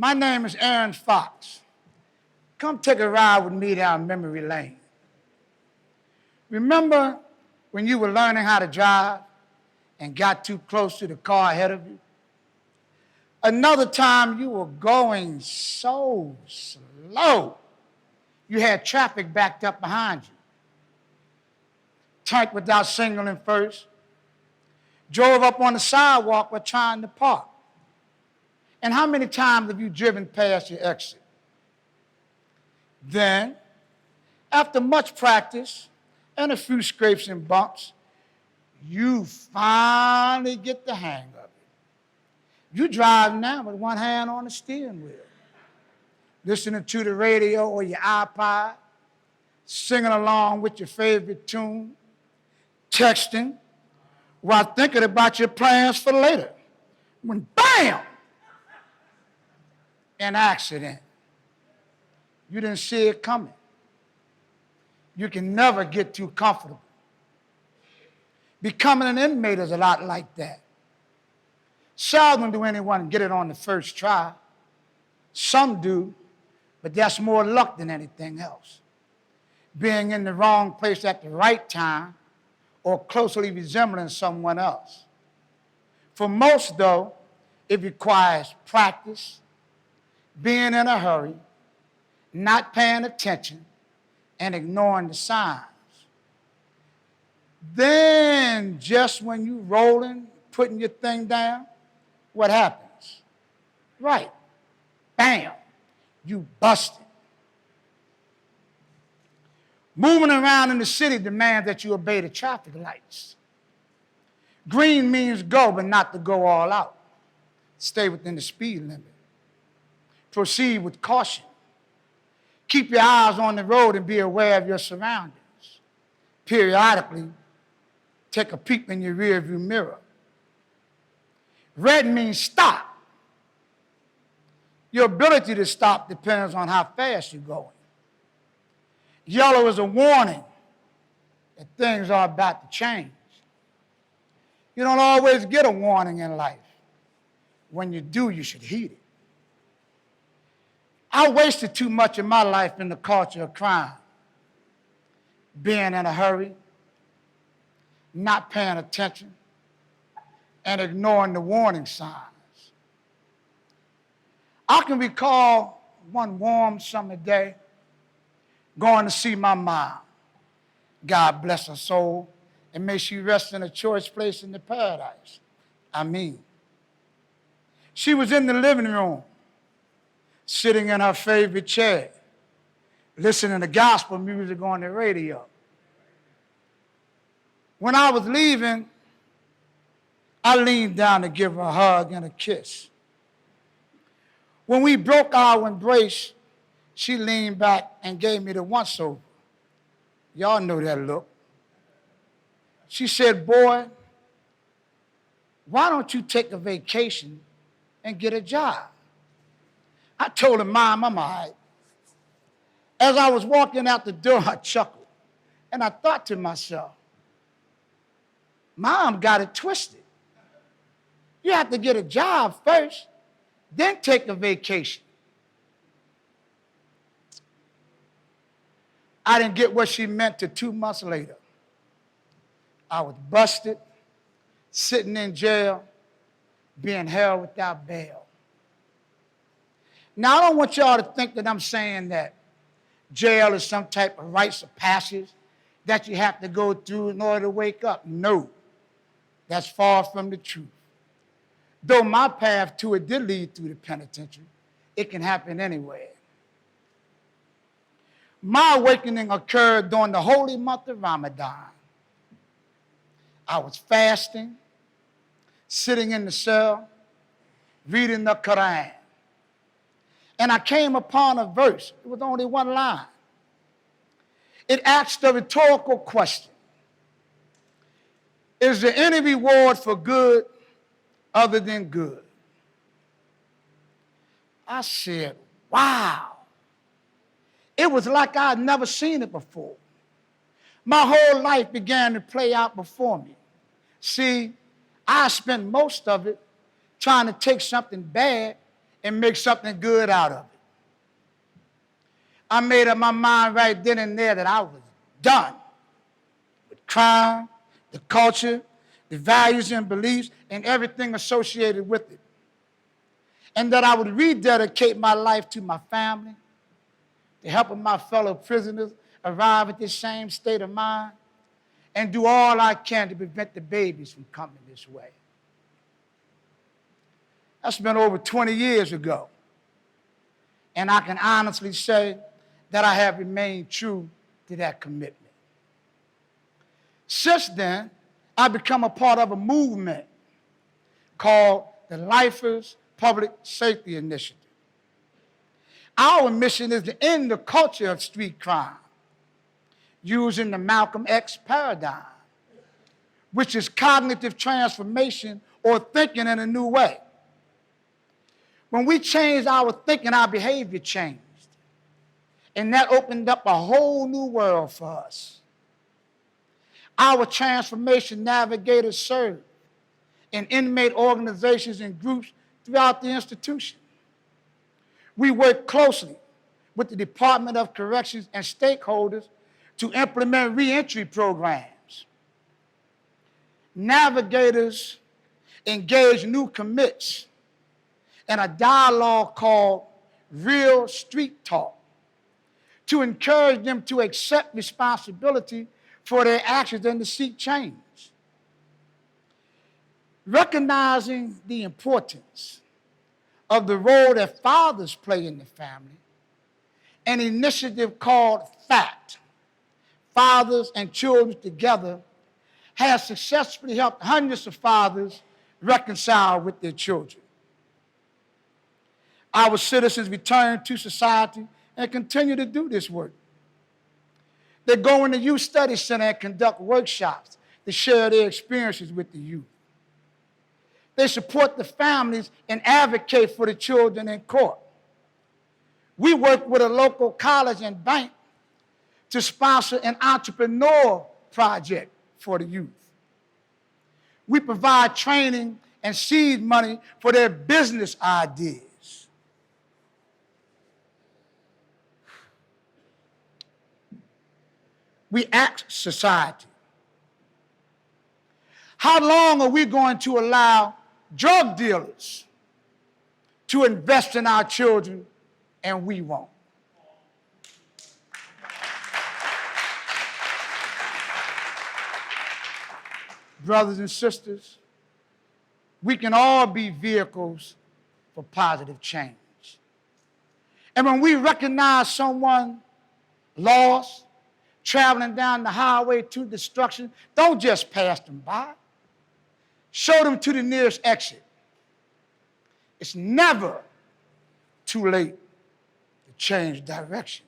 My name is Aaron Fox. Come take a ride with me down memory lane. Remember when you were learning how to drive and got too close to the car ahead of you? Another time you were going so slow, you had traffic backed up behind you. Tanked without signaling first, drove up on the sidewalk while trying to park. And how many times have you driven past your exit? Then, after much practice and a few scrapes and bumps, you finally get the hang of it. You drive now with one hand on the steering wheel, listening to the radio or your iPod, singing along with your favorite tune, texting, while thinking about your plans for later. When bam! An accident. You didn't see it coming. You can never get too comfortable. Becoming an inmate is a lot like that. Seldom do anyone get it on the first try. Some do, but that's more luck than anything else. Being in the wrong place at the right time or closely resembling someone else. For most, though, it requires practice, being in a hurry, not paying attention, and ignoring the signs. Then, just when you're rolling, putting your thing down, what happens? Right, bam, you busted. Moving around in the city demands that you obey the traffic lights. Green means go, but not to go all out. Stay within the speed limit. Proceed with caution. Keep your eyes on the road and be aware of your surroundings. Periodically, take a peek in your rearview mirror. Red means stop. Your ability to stop depends on how fast you're going. Yellow is a warning that things are about to change. You don't always get a warning in life. When you do, you should heed it. I wasted too much of my life in the culture of crime. Being in a hurry, not paying attention, and ignoring the warning signs. I can recall one warm summer day going to see my mom. God bless her soul, and may she rest in a choice place in the paradise. I mean, she was in the living room, sitting in her favorite chair, listening to gospel music on the radio. When I was leaving, I leaned down to give her a hug and a kiss. When we broke our embrace, she leaned back and gave me the once-over. Y'all know that look. She said, "Boy, why don't you take a vacation and get a job?" I told her, "Mom, I'm all right." As I was walking out the door, I chuckled, and I thought to myself, Mom got it twisted. You have to get a job first, then take a vacation. I didn't get what she meant till 2 months later. I was busted, sitting in jail, being held without bail. Now, I don't want y'all to think that I'm saying that jail is some type of rites of passage that you have to go through in order to wake up. No, that's far from the truth. Though my path to it did lead through the penitentiary, it can happen anywhere. My awakening occurred during the holy month of Ramadan. I was fasting, sitting in the cell, reading the Quran. And I came upon a verse. It was only one line. It asked a rhetorical question. Is there any reward for good other than good? I said, wow. It was like I'd never seen it before. My whole life began to play out before me. See, I spent most of it trying to take something bad and make something good out of it. I made up my mind right then and there that I was done with crime, the culture, the values and beliefs, and everything associated with it. And that I would rededicate my life to my family, to helping my fellow prisoners arrive at this same state of mind, and do all I can to prevent the babies from coming this way. That's been over 20 years ago. And I can honestly say that I have remained true to that commitment. Since then, I've become a part of a movement called the Lifers Public Safety Initiative. Our mission is to end the culture of street crime using the Malcolm X paradigm, which is cognitive transformation or thinking in a new way. When we changed our thinking, our behavior changed. And that opened up a whole new world for us. Our transformation navigators serve in inmate organizations and groups throughout the institution. We work closely with the Department of Corrections and stakeholders to implement reentry programs. Navigators engage new commits in a dialogue called Real Street Talk to encourage them to accept responsibility for their actions and to seek change. Recognizing the importance of the role that fathers play in the family, an initiative called FACT, Fathers and Children Together, has successfully helped hundreds of fathers reconcile with their children. Our citizens return to society and continue to do this work. They go in the Youth Study Center and conduct workshops to share their experiences with the youth. They support the families and advocate for the children in court. We work with a local college and bank to sponsor an entrepreneur project for the youth. We provide training and seed money for their business ideas. We act society. How long are we going to allow drug dealers to invest in our children and we won't? Brothers and sisters, we can all be vehicles for positive change. And when we recognize someone lost, traveling down the highway to destruction, don't just pass them by. Show them to the nearest exit. It's never too late to change direction.